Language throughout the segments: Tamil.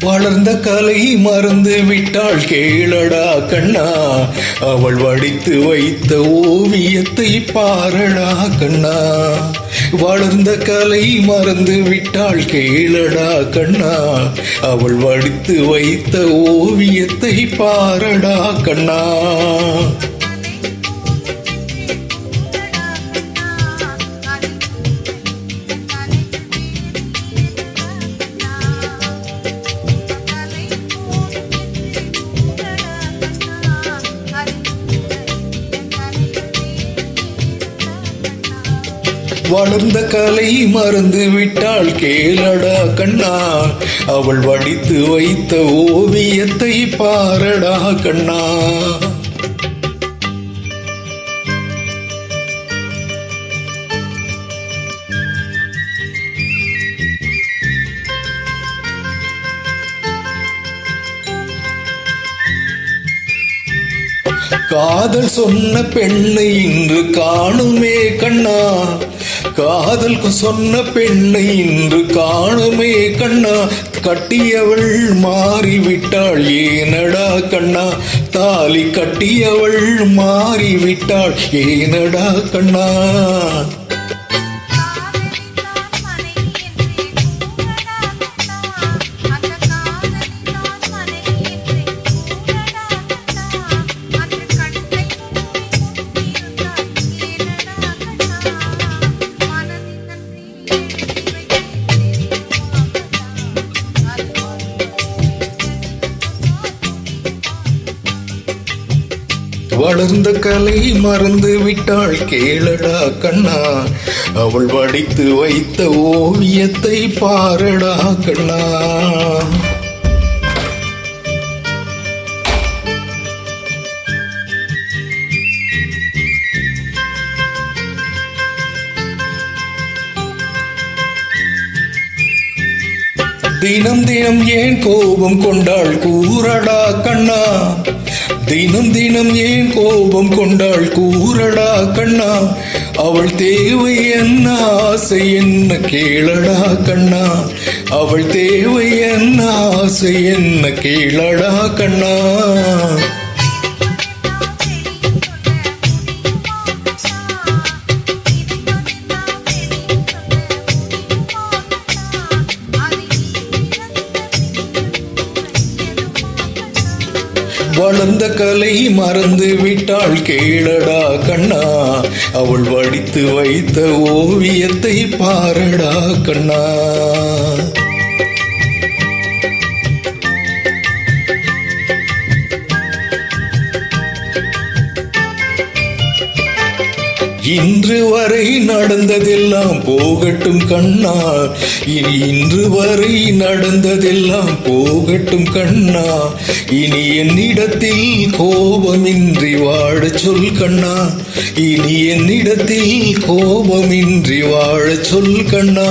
வளர்ந்த கலை மறந்து விட்டாள் கேளடா கண்ணா, அவள் வடித்து வைத்த ஓவியத்தை பாரடா கண்ணா. வளர்ந்த கலை மறந்து விட்டாள் கேளடா கண்ணா, அவள் வடித்து வைத்த ஓவியத்தை பாரடா கண்ணா. வளர்ந்த கலை மறந்து விட்டாள் கேளடா கண்ணா, அவள் வடித்து வைத்த ஓவியத்தை பாரடா கண்ணா. காதல் சொன்ன பெண்ணை இன்று காணுமே கண்ணா, காதல் சொன்ன பெண்ணை இன்று காணுமே கண்ணா. கட்டியவள் மாறிவிட்டாள் ஏனடா கண்ணா, தாலி கட்டியவள் மாறிவிட்டாள் ஏனடா கண்ணா. வளர்ந்த கலை மறந்து விட்டாள் கேளடா கண்ணா, அவள் வடித்து வைத்த ஓவியத்தை பாரடா கண்ணா. தினம் தினம் ஏன் கோபம் கொண்டாள் கூறடா கண்ணா, தினம் தினம் ஏன் கோபம் கொண்டாள் கூறடா கண்ணா. அவள் தேவை என்ன ஆசை என்ன கேளடா கண்ணா, அவள் தேவை என்ன ஆசை என்ன கேளடா கண்ணா. வளர்ந்த கலை மறந்து விட்டாள் கேளடா கண்ணா, அவள் வடித்து வைத்த ஓவியத்தை பாரடா கண்ணா. இன்று வரை நடந்ததெல்லாம் போகட்டும் கண்ணா, இனி இன்று வரை நடந்ததெல்லாம் போகட்டும் கண்ணா. இனி என்னிடத்தில் கோபமின்றி வாழச் சொல் கண்ணா, இனி என்னிடத்தில் கோபமின்றி வாழச் சொல் கண்ணா.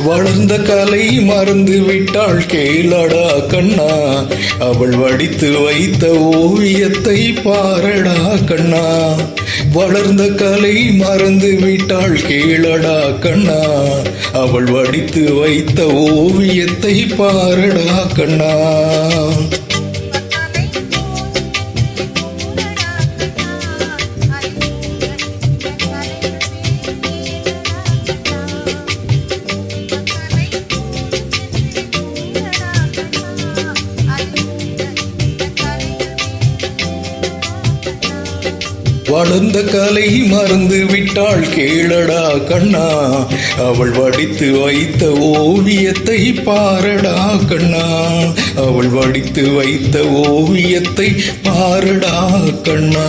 வளர்ந்த கலை மறந்து விட்டாள் கேளடா கண்ணா, அவள் வடித்து வைத்த ஓவியத்தை பாரடா கண்ணா. வளர்ந்த கலை மறந்து விட்டாள் கேளடா கண்ணா, அவள் வடித்து வைத்த ஓவியத்தை பாரடா கண்ணா. வளர்ந்த கலை மறந்து விட்டாள் கேளடா கண்ணா, அவள் வடித்து வைத்த ஓவியத்தை பாரடா கண்ணா, அவள் வடித்து வைத்த ஓவியத்தை பாரடா கண்ணா.